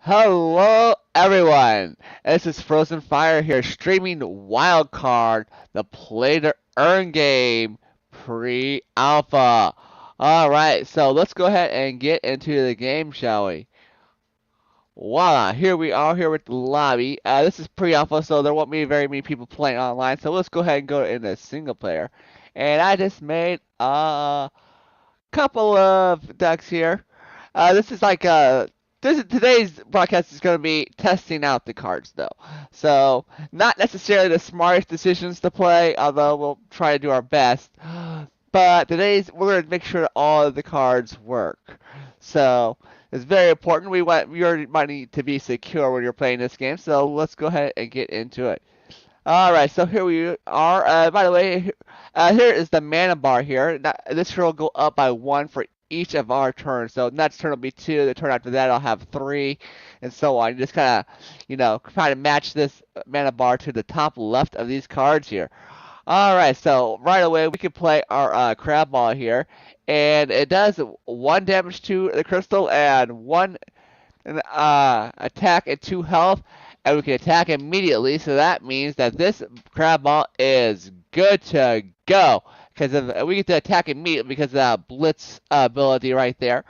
Hello, everyone. This is Frozen Fire here, streaming Wildcard, the Play to Earn game, pre-alpha. All right, so let's go ahead and get into the game, shall we? Voila, here we are here with the lobby. This is pre-alpha, so there won't be very many people playing online. So let's go ahead and go into single player. And I just made a couple of decks here. This is like today's broadcast is going to be testing out the cards though, so not necessarily the smartest decisions to play, although we'll try to do our best. But today's we're going to make sure that all of the cards work. So it's very important. We want your money to be secure when you're playing this game. So let's go ahead and get into it. All right, so here we are. By the way, here is the mana bar here. This will go up by one for each of our turns. So next turn will be two. The turn after that, I'll have three, and so on. You just kind of, try to match this mana bar to the top left of these cards here. All right, so right away we can play our crab ball here, and it does one damage to the crystal and one attack and 2 health, and we can attack immediately. So that means that this crab ball is good to go because we get to attack immediately because of that blitz ability right there,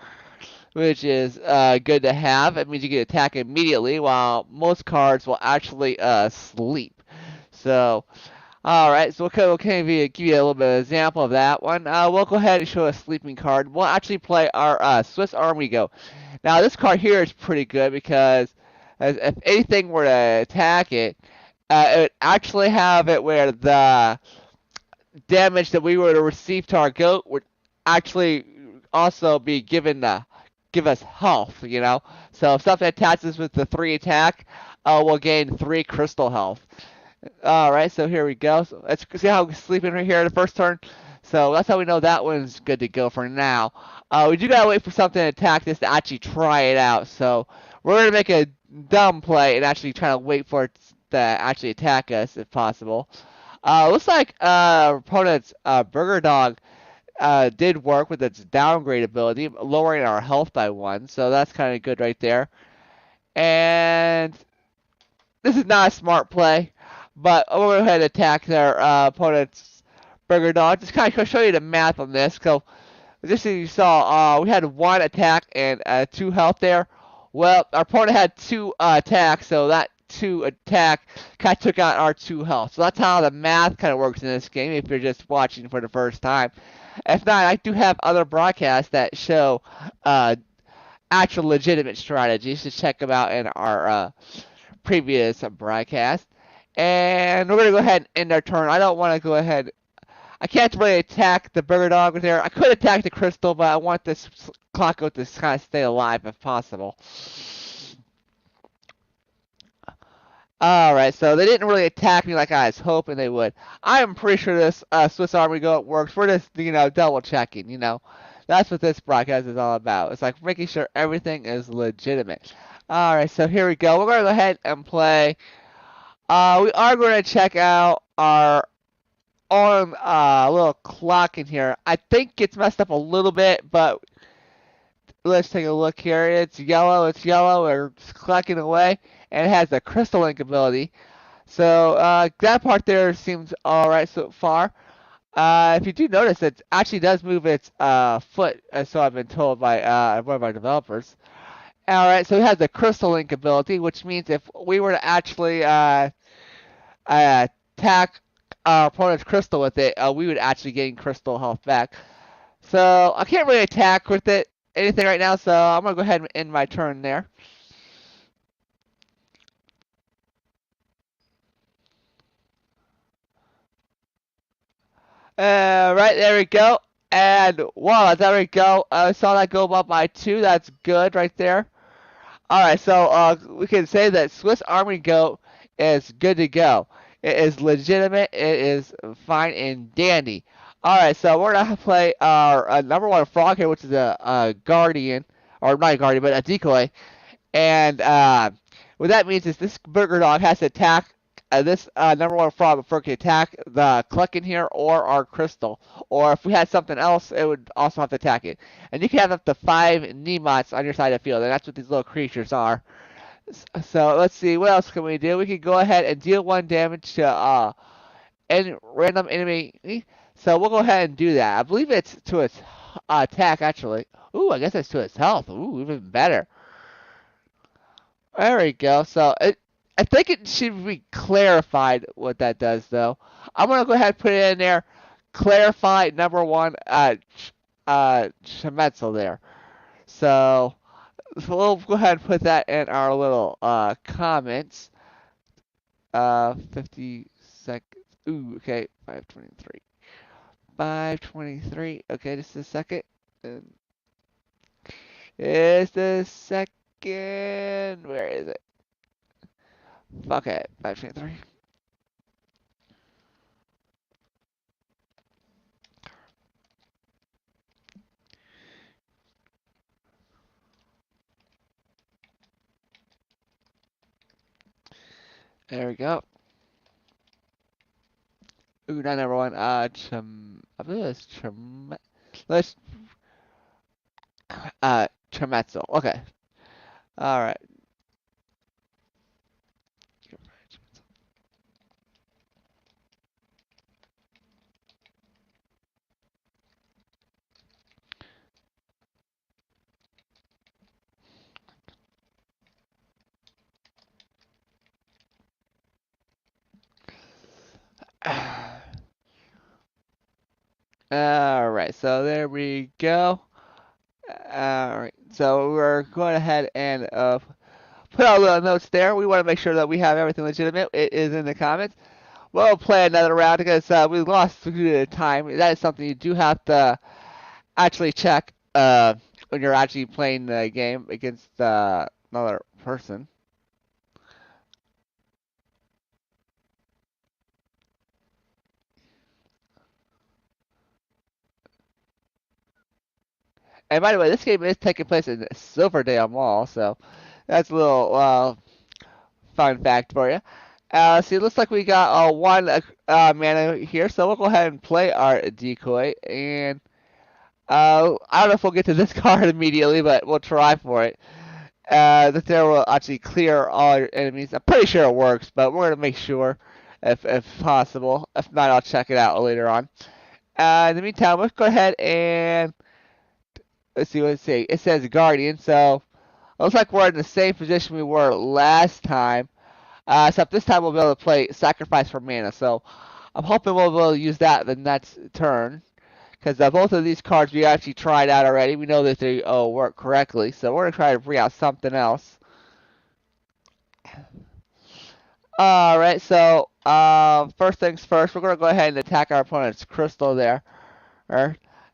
which is good to have. It means you can attack immediately, while most cards will actually sleep. So. Alright, so we'll kind of give you a little bit of an example of that one. We'll go ahead and show a sleeping card. We'll actually play our Swiss Army Go. Now, this card here is pretty good because if anything were to attack it, it would actually have it where the damage that we were to receive to our goat would actually also be given give us health, So if something attaches with the 3 attack, we'll gain 3 crystal health. Alright, so here we go. So let's see how we're sleeping right here in the first turn. So that's how we know that one's good to go for now. We do gotta wait for something to attack this to actually try it out. So we're gonna make a dumb play and actually try to wait for it to actually attack us if possible. Looks like our opponent's Burger Dog did work with its downgrade ability, lowering our health by 1. So that's kind of good right there. And this is not a smart play, but we'll go ahead and attack their opponent's Burger Dog. Just kind of show you the math on this. So, just as you saw, we had 1 attack and 2 health there. Well, our opponent had 2 attacks, so that 2 attack kind of took out our 2 health. So that's how the math kind of works in this game if you're just watching for the first time. If not, I do have other broadcasts that show actual legitimate strategies. Just check them out in our previous broadcast. And we're going to go ahead and end our turn. I don't want to go ahead. I can't really attack the Burger Dog with there. I could attack the Crystal, but I want this clock to kind of stay alive if possible. Alright, so they didn't really attack me like I was hoping they would. I'm pretty sure this Swiss Army Go works. We're just, double checking, That's what this broadcast is all about. It's like making sure everything is legitimate. Alright, so here we go. We're going to go ahead and play. We are going to check out our own little clock in here. I think it's messed up a little bit, but let's take a look here. It's yellow. We're clocking away, and it has the crystal link ability. So that part there seems alright so far. If you do notice, it actually does move its foot, so I've been told by one of our developers. Alright, so it has the crystal link ability, which means if we were to actually attack our opponent's crystal with it, we would actually gain crystal health back. So I can't really attack with it anything right now, so I'm going to go ahead and end my turn there. Right, there we go. And voila, there we go. I saw that go up by 2. That's good right there. Alright, so we can say that Swiss Army Goat is good to go. It is legitimate. It is fine and dandy. Alright, so we're going to play our number 1 frog here, which is a guardian. Or not a guardian, but a decoy. And what that means is this Burger Dog has to attack this number 1 frog before it can attack the cluck in here or our crystal. Or if we had something else, it would also have to attack it. And you can have up to 5 Nemots on your side of the field, and that's what these little creatures are. So let's see, what else can we do? We can go ahead and deal 1 damage to any random enemy. So we'll go ahead and do that. I believe it's to its attack actually. Ooh, I guess it's to its health. Ooh, even better. There we go. So I think it should be clarified what that does though. I'm gonna go ahead and put it in there. Clarify number 1 Shemetzel there. So we'll go ahead and put that in our little comments. 50 seconds. Ooh, okay, 523. 523. Okay, just a second. Just a second. Where is it? Okay, 523. There we go. Ooh, not number 1. I believe it's let's Tremetzel. Okay. All right. All right. So there we go. All right. So we're going ahead and put our little notes there. We want to make sure that we have everything legitimate. It is in the comments. We'll play another round because we lost due to time. That is something you do have to actually check when you're actually playing the game against another person. And by the way, this game is taking place in Silverdale Mall, so that's a little fun fact for you. See, it looks like we got 1 mana here, so we'll go ahead and play our decoy. And I don't know if we'll get to this card immediately, but we'll try for it. That there will actually clear all your enemies. I'm pretty sure it works, but we're going to make sure if possible. If not, I'll check it out later on. In the meantime, let's go ahead and let's see what it says. It says Guardian, so it looks like we're in the same position we were last time. Except this time we'll be able to play Sacrifice for Mana. So I'm hoping we'll be able to use that the next turn. Because both of these cards we actually tried out already. We know that they work correctly. So we're going to try to bring out something else. Alright, so first things first, we're going to go ahead and attack our opponent's crystal there.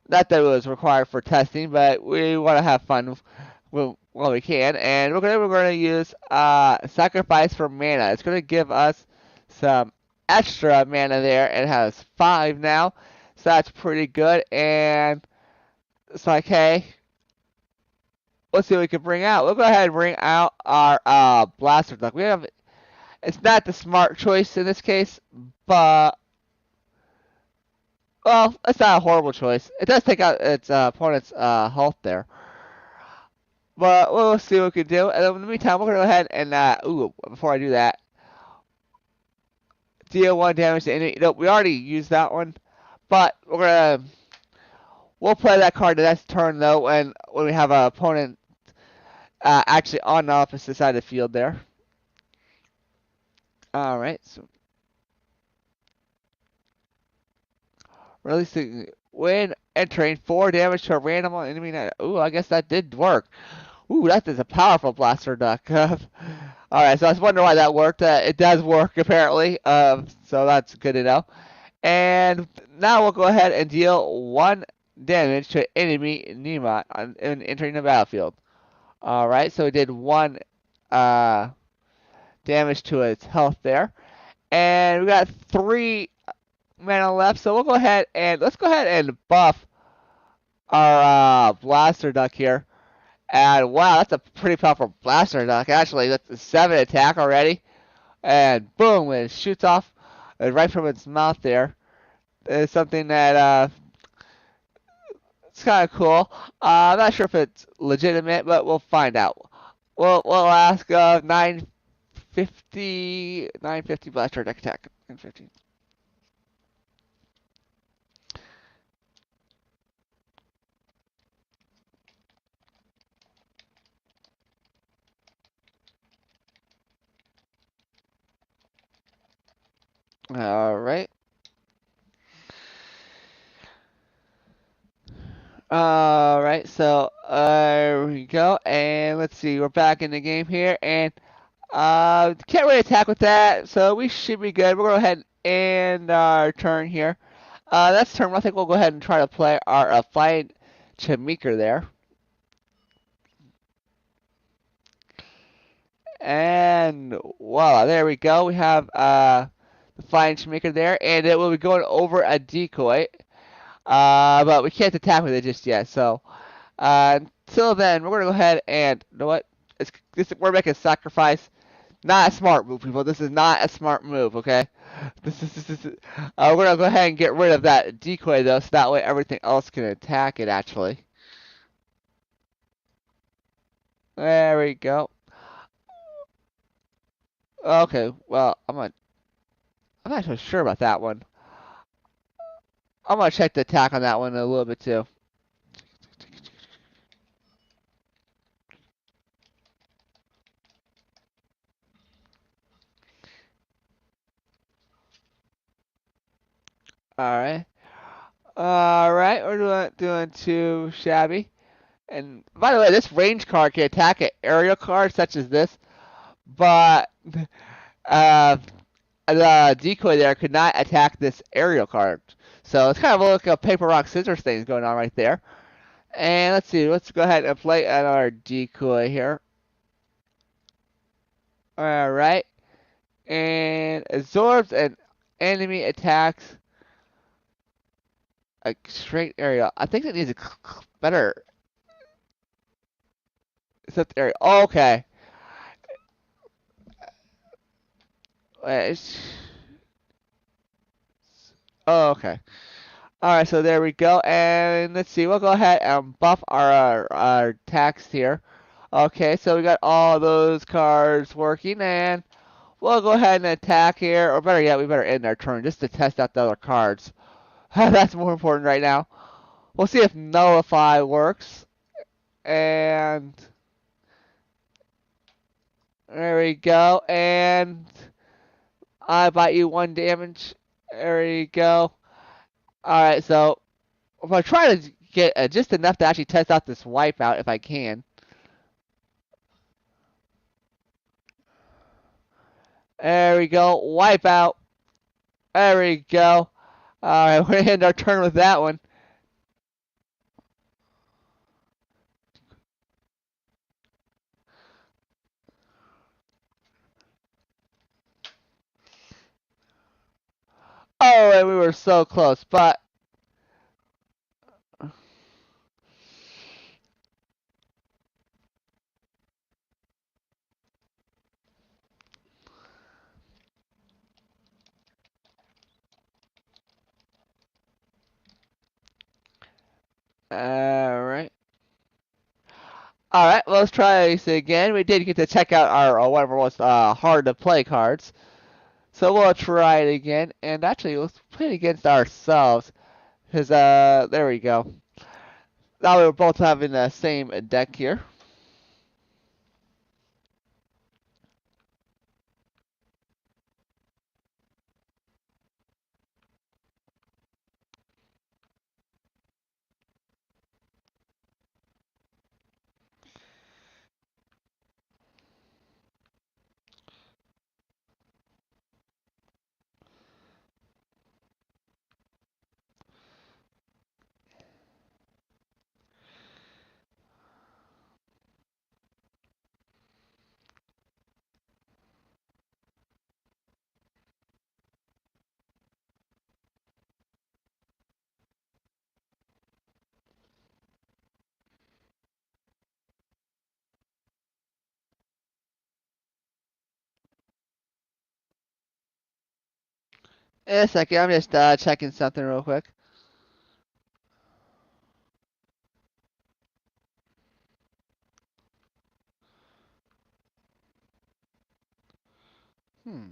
Not that it was required for testing, but we want to have fun while we can. And we're going to use Sacrifice for Mana. It's going to give us some extra mana there. It has 5 now, so that's pretty good. And it's like, hey, let's see what we can bring out. We'll go ahead and bring out our Blaster Duck. It's not the smart choice in this case, but well, it's not a horrible choice. It does take out its opponent's health there. But we'll see what we can do. And in the meantime, we're going to go ahead and, before I do that, deal 1 damage to enemy. Nope, we already used that one. But we'll play that card the next turn, though, when we have an opponent actually on the opposite side of the field there. Alright, so releasing when entering 4 damage to a random enemy. Ooh, I guess that did work. Ooh, that is a powerful Blaster Duck. Alright, so I was wondering why that worked. It does work, apparently. So that's good to know. And now we'll go ahead and deal 1 damage to enemy Nema in entering the battlefield. Alright, so it did 1 damage to its health there. And we got 3 mana left, so we'll go ahead and let's go ahead and buff our Blaster Duck here. And wow, that's a pretty powerful Blaster Duck. Actually, that's a 7 attack already. And boom, it shoots off right from its mouth there. It's something that it's kind of cool. I'm not sure if it's legitimate, but we'll find out. We'll ask 950 blaster deck attack. 950. All right. All right. So there we go. And let's see. We're back in the game here, and can't really attack with that, so we should be good. We'll go ahead and end our turn here. That's turn. I think we'll go ahead and try to play our Flying Chimica there. And voila, there we go. We have the Flying Chimica there, and it will be going over a decoy. But we can't attack with it just yet. So until then, we're gonna go ahead and you know what? We're making a sacrifice. Not a smart move, people. This is not a smart move. Okay. We're gonna go ahead and get rid of that decoy though, so that way everything else can attack it. Actually, there we go. Okay, well, I'm not so sure about that one. I'm gonna check the attack on that one a little bit too. All right, all right, we're doing too shabby. And by the way, this range card can attack an aerial card such as this, but uh, the decoy there could not attack this aerial card. So it's kind of like a paper rock scissors thing going on right there. And let's see, let's go ahead and play our decoy here. Alright. And absorbs an enemy attacks a straight area. I think it needs a better set area. Oh, okay. Oh, okay. Alright, so there we go. And let's see, we'll go ahead and buff our attacks here. Okay, so we got all those cards working, and we'll go ahead and attack here. Or better yet, we better end our turn just to test out the other cards. That's more important right now. We'll see if Nullify works. And there we go. And I bite you 1 damage. There we go. Alright, so I'm going to try to get just enough to actually test out this wipeout if I can. There we go. Wipeout. There we go. Alright, we're going to end our turn with that one. Oh, and we were so close, but alright. Alright, let's try this again. We did get to check out our one of our most hard to play cards. So we'll try it again. And actually, let's play it against ourselves. Because, there we go. Now we're both having the same deck here. In a second, I'm just checking something real quick. Hmm.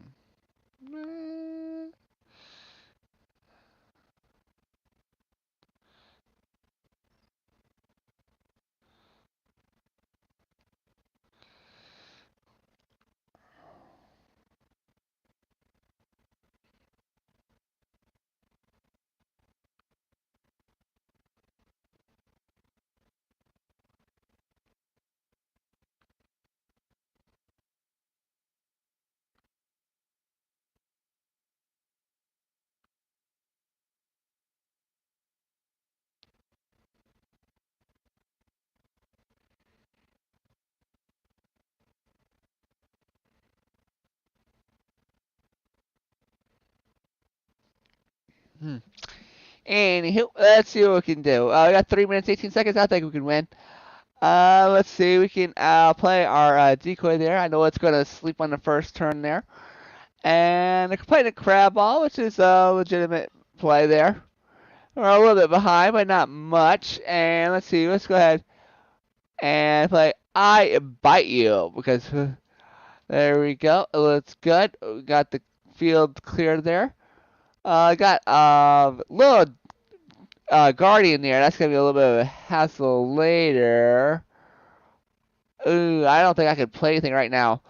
Hmm. Anywho, let's see what we can do. We got 3 minutes, 18 seconds. I think we can win. Let's see. We can play our decoy there. I know it's going to sleep on the first turn there. And they're playing a crab ball, which is a legitimate play there. We're a little bit behind, but not much. And let's see. Let's go ahead and play I Bite You. Because there we go. It looks good. We got the field cleared there. Got a little Guardian there. That's going to be a little bit of a hassle later. Ooh, I don't think I could play anything right now.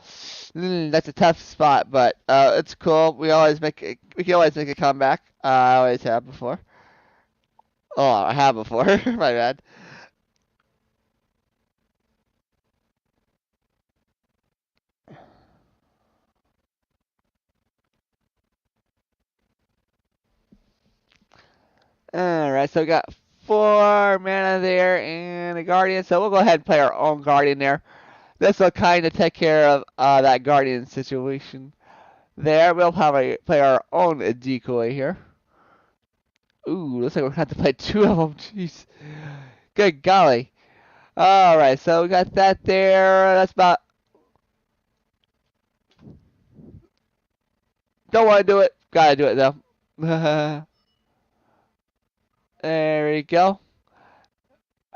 That's a tough spot, but it's cool. We can always make a comeback. I always have before. Oh, I have before. My bad. Alright, so we got 4 mana there and a Guardian. So we'll go ahead and play our own Guardian there. This will kind of take care of that Guardian situation there. We'll probably play our own decoy here. Ooh, looks like we're going to have to play 2 of them. Jeez. Good golly. Alright, so we got that there. That's about... Don't want to do it. Gotta do it, though. There we go.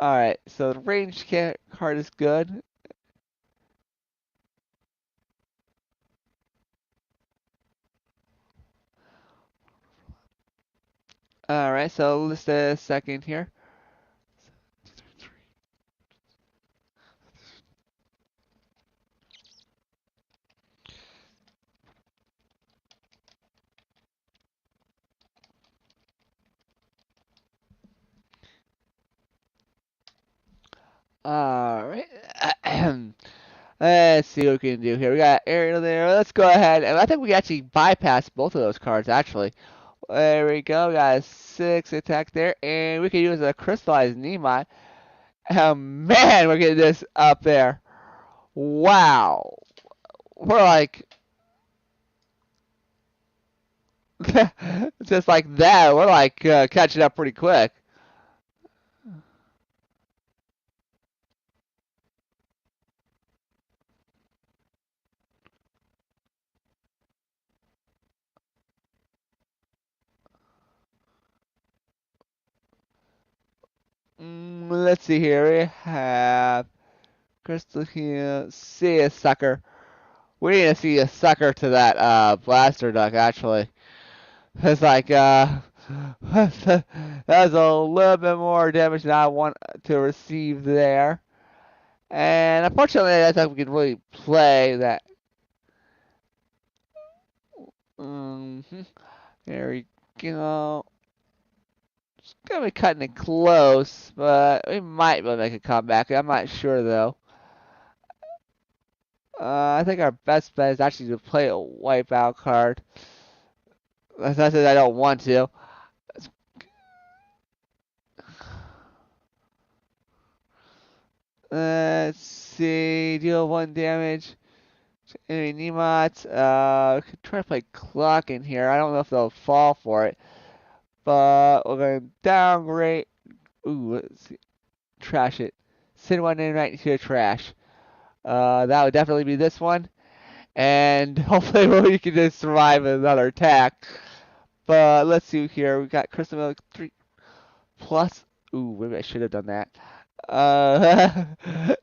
Alright, so the range card is good. Alright, so just a second here. Alright. Let's see what we can do here. We got Ariel there. Let's go ahead. And I think we actually bypassed both of those cards, actually. There we go. We got a 6 attack there. And we can use a crystallized Nemot. Oh, man, we're getting this up there. Wow. We're like... just like that. We're like catching up pretty quick. Let's see here. We have Crystal here. See a sucker. We need to see a sucker to that blaster duck, actually. It's like, that's a little bit more damage than I want to receive there. And unfortunately, I don't think we can really play that. There we go. It's gonna be cutting it close, but we might be able to make a comeback. I'm not sure though. I think our best bet is actually to play a wipeout card. That's not that I don't want to. Let's see. Deal 1 damage. Enemy Nemots. Could try to play Clock in here. I don't know if they'll fall for it. But we're going to downgrade. Ooh, let's see. Trash it. Send one in right into the trash. That would definitely be this one. And hopefully we can just survive another attack. But let's see here. We got Crystal Milk 3 plus. Ooh, maybe I should have done that.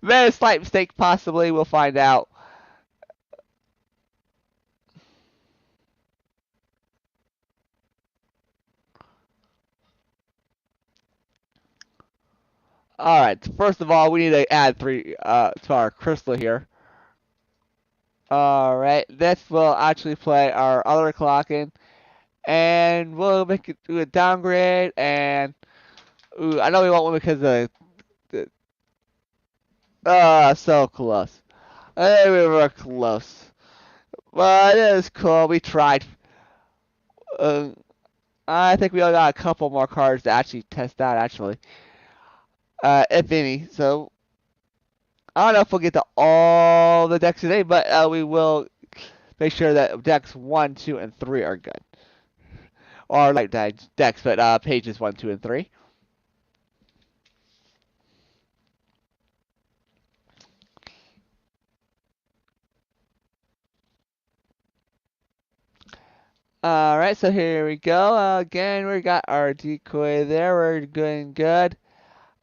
Made a slight mistake, possibly. We'll find out. Alright, first of all, we need to add 3 to our crystal here. Alright, this will actually play our other clock in, and we'll make it do a downgrade, and ooh, I know we want one because of the so close. We were close. But it is cool. We tried. Uh, I think we only got a couple more cards to actually test out, actually. If any. So, I don't know if we'll get to all the decks today, but we will make sure that decks 1, 2, and 3 are good. Or like decks, but pages 1, 2, and 3. Alright, so here we go. Again, we got our decoy there. We're doing good.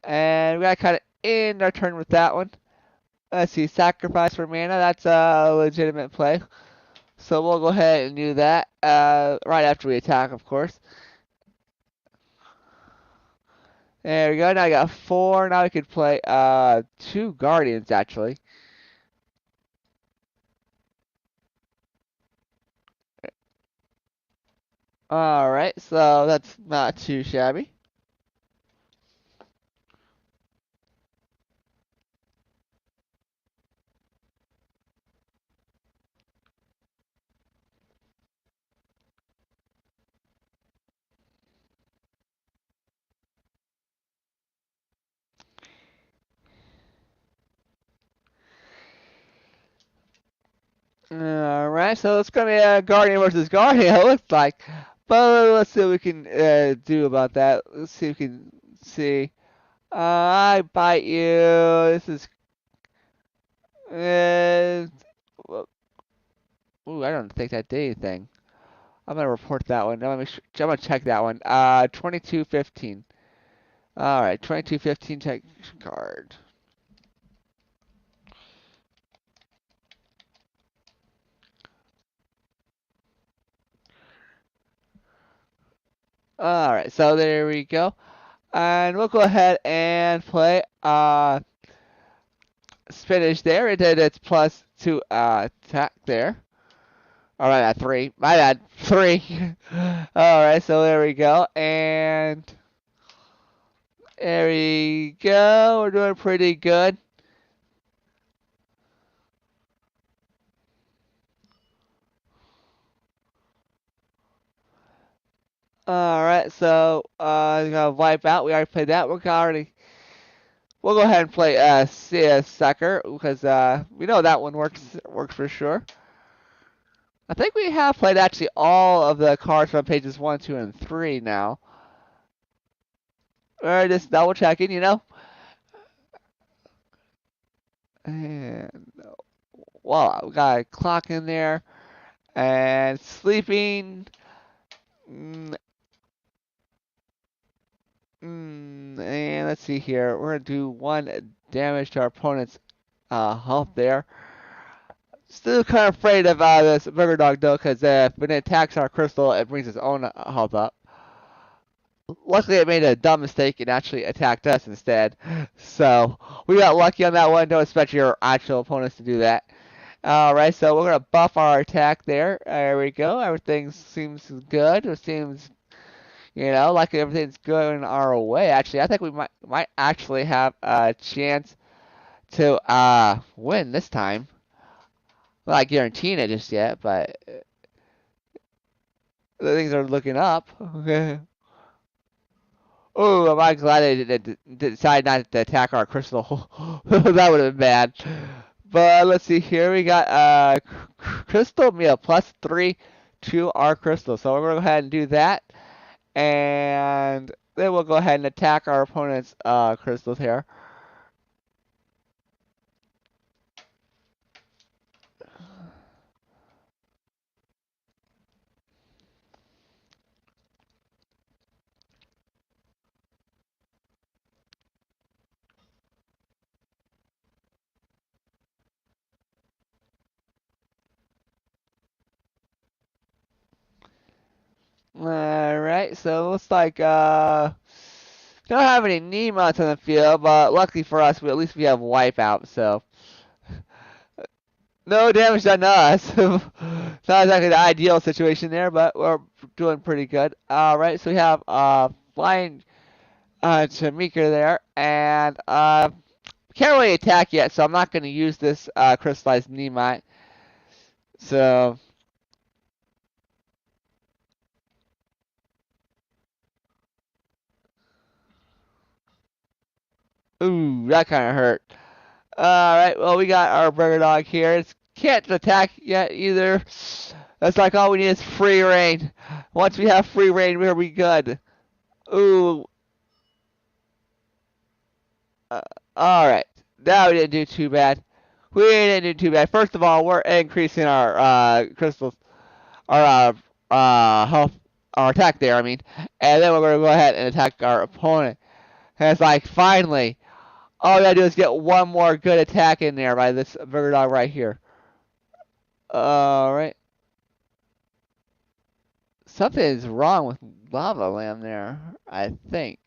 And we got kind of end our turn with that one. Let's see, sacrifice for mana. That's a legitimate play. So we'll go ahead and do that right after we attack, of course. There we go. Now I got 4. Now we could play 2 Guardians, actually. Alright, so that's not too shabby. Alright, so it's going to be a Guardian versus Guardian, it looks like. But let's see what we can do about that. Let's see if we can see. I bite you. This is. Well, ooh, I don't think that did anything. I'm gonna report that one. I'm gonna check that one. 2215. All right, 2215 check card. All right, so there we go, and we'll go ahead and play spinach there. It did its plus 2 attack there. All right, at 3. My bad, 3. All right, so there we go, and there we go. We're doing pretty good. Alright, so gonna wipe out. We already played that. We'll go ahead and play CS Sucker because we know that one works for sure. I think we have played actually all of the cards from pages 1, 2, and 3 now. Or just double checking, you know. And well, we got a clock in there and sleeping. Mm, and let's see here. We're gonna do 1 damage to our opponent's health there. Still kind of afraid of this Burger Dog though, because when it attacks our crystal, it brings its own health up. Luckily, it made a dumb mistake and actually attacked us instead. So we got lucky on that one. Don't expect your actual opponents to do that. Alright, so we're going to buff our attack there. There we go. Everything seems good. It seems, like everything's going our way. Actually, I think we might actually have a chance to win this time. I'm not guaranteeing it just yet, but the things are looking up. Oh, am I glad they decided not to attack our crystal. That would have been bad. But let's see here. We got crystal meal plus 3 to our crystal. So we're going to go ahead and do that. And then we'll go ahead and attack our opponent's crystals here. Alright, so it looks like don't have any Nemots on the field, but luckily for us, at least we have Wipeout, so no damage done to us. Not exactly the ideal situation there, but we're doing pretty good. Alright, so we have flying Tamika there, and can't really attack yet, so I'm not going to use this crystallized Nemite. So, ooh, that kind of hurt. Alright, well, we got our burger dog here. It can't attack yet either. That's like all we need is free reign. Once we have free reign, we'll be good. Ooh. Uh, Alright. Now we didn't do too bad. We didn't do too bad. First of all, we're increasing our crystals, our health, our attack there, I mean. And then we're going to go ahead and attack our opponent. And it's like, finally, all we gotta do is get one more good attack in there by this burger dog right here. Alright. Something is wrong with Lava Lamb there, I think.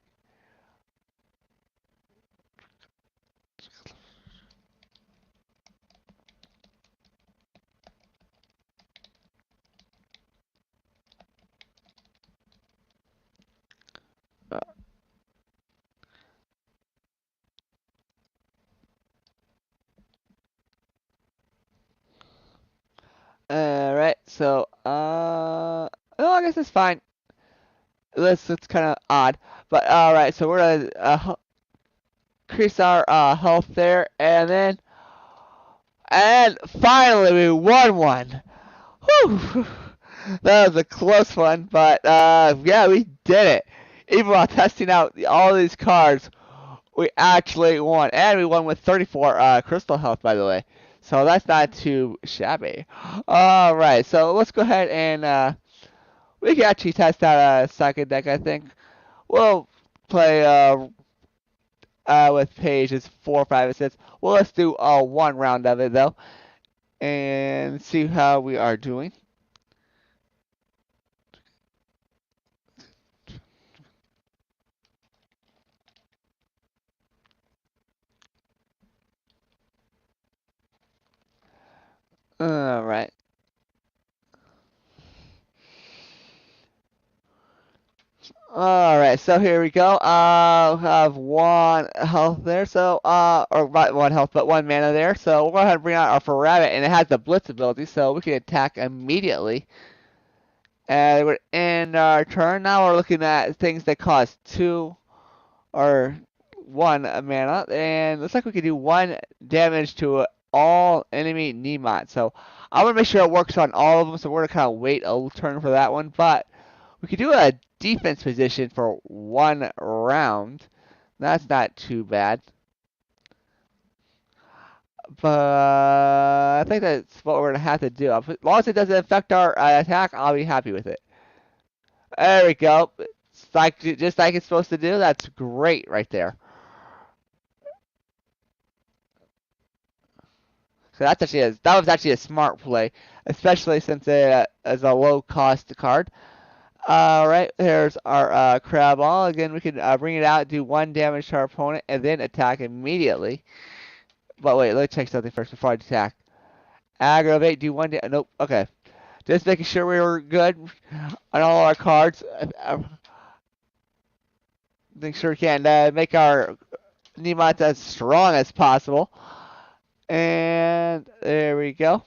Alright, so, oh, I guess it's fine. It's kind of odd. But, alright, so we're gonna increase our health there, and finally we won one! Whew! That was a close one, but, yeah, we did it! Even while testing out all these cards, we actually won. And we won with 34 crystal health, by the way. So that's not too shabby. Alright, so let's go ahead and we can actually test out a second deck, I think. We'll play with pages 4, 5, and 6. Well, let's do one round of it, though. And see how we are doing. Alright. Alright, so here we go. We have one health there, so, or not one health, but one mana there. So we'll go ahead and bring out our for rabbit, and it has the blitz ability, so we can attack immediately. And we're in our turn. Now we're looking at things that cost 2 or 1 mana, and looks like we can do 1 damage to all enemy Nemots. So I want to make sure it works on all of them, so we're going to kind of wait a turn for that one, but we could do a defense position for 1 round. That's not too bad. But I think that's what we're going to have to do. As long as it doesn't affect our attack, I'll be happy with it. There we go. It's like, just like it's supposed to do. That's great right there. So that was actually a smart play, especially since it is a low cost card. Alright, here's our crab ball. Again, we can bring it out, do 1 damage to our opponent, and then attack immediately. But wait, let's check something first before I attack. Aggravate, do 1 damage. Nope, okay. Just making sure we were good on all our cards. Make sure we can make our Nemots as strong as possible. And there we go.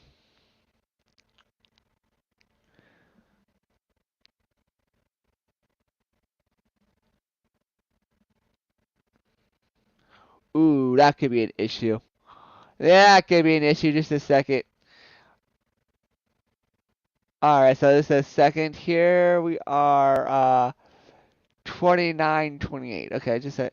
Ooh, that could be an issue. That could be an issue. Just a second. Alright, so this is second here. We are 29, 28. Okay, just a.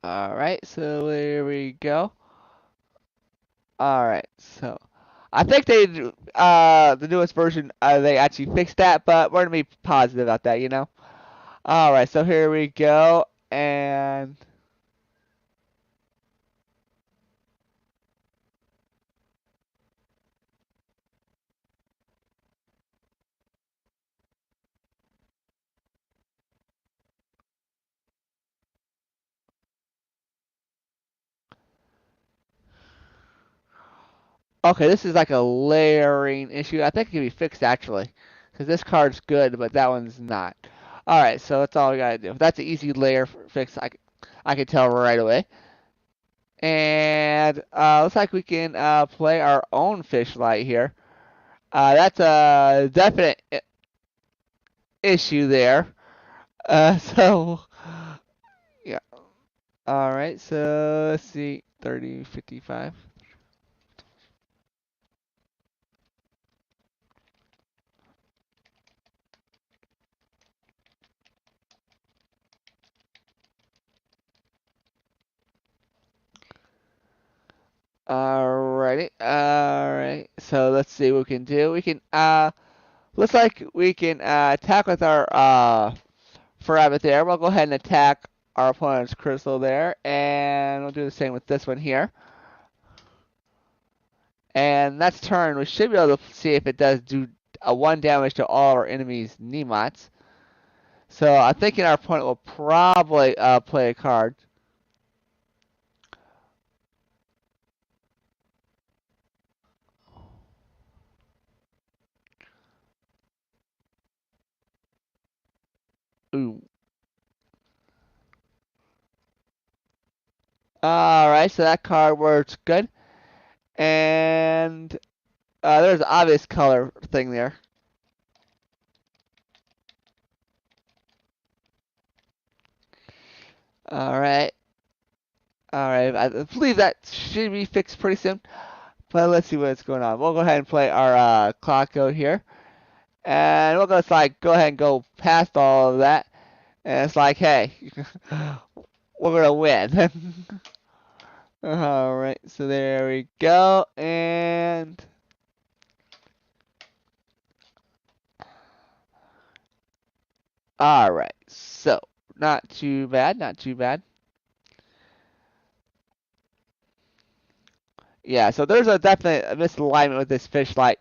Alright, so there we go. Alright, so I think the newest version, they actually fixed that, but we're gonna be positive about that, you know. All right, so here we go, and okay, this is like a layering issue. I think it can be fixed actually, because this card's good, but that one's not. All right, so that's all we gotta do. That's an easy layer fix. I can tell right away. And looks like we can play our own fish light here. That's a definite issue there. So yeah. All right. So let's see. 30, 55. Alrighty. Alright. So let's see what we can do. We can looks like we can attack with our rabbit there. We'll go ahead and attack our opponent's crystal there, and we'll do the same with this one here. And that's turn. We should be able to see if it does do a 1 damage to all our enemies' Nemots. So I'm thinking our opponent will probably play a card. Ooh. Alright, so that card works good. And there's an obvious color thing there. Alright. Alright, I believe that should be fixed pretty soon. But let's see what's going on. We'll go ahead and play our clock code here. And we'll just like go ahead and go past all of that. And it's like, hey, we're gonna win. Alright, so there we go. And alright, so not too bad, not too bad. Yeah, so there's a definite misalignment with this fish light.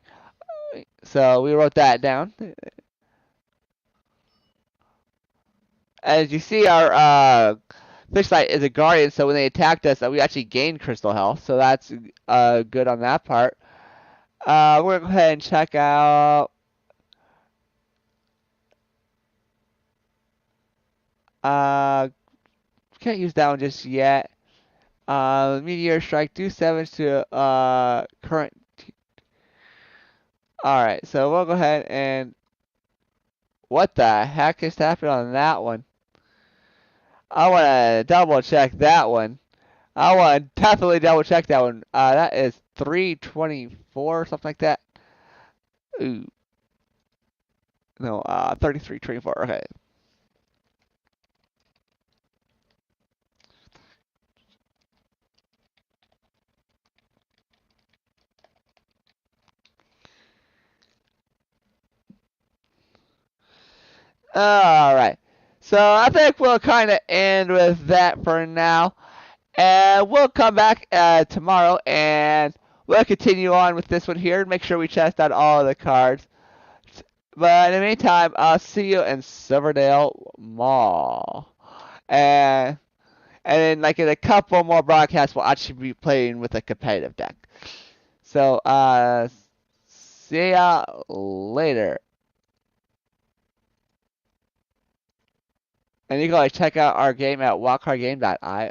So we wrote that down. As you see, our fish light is a guardian, so when they attacked us, we actually gained crystal health. So that's good on that part. We're gonna go ahead and check out. Can't use that one just yet. Meteor strike, do 7 to current. Alright, so we'll go ahead and. What the heck just happened on that one? I want to double check that one. I want to definitely double check that one. That is 324, something like that. Ooh. No, 3324. Okay. Alright. So I think we'll kind of end with that for now. And we'll come back tomorrow and we'll continue on with this one here. Make sure we test out all of the cards. But in the meantime, I'll see you in Silverdale Mall. And then like in a couple more broadcasts, we'll actually be playing with a competitive deck. So see ya later. And you can check out our game at wildcardgame.io.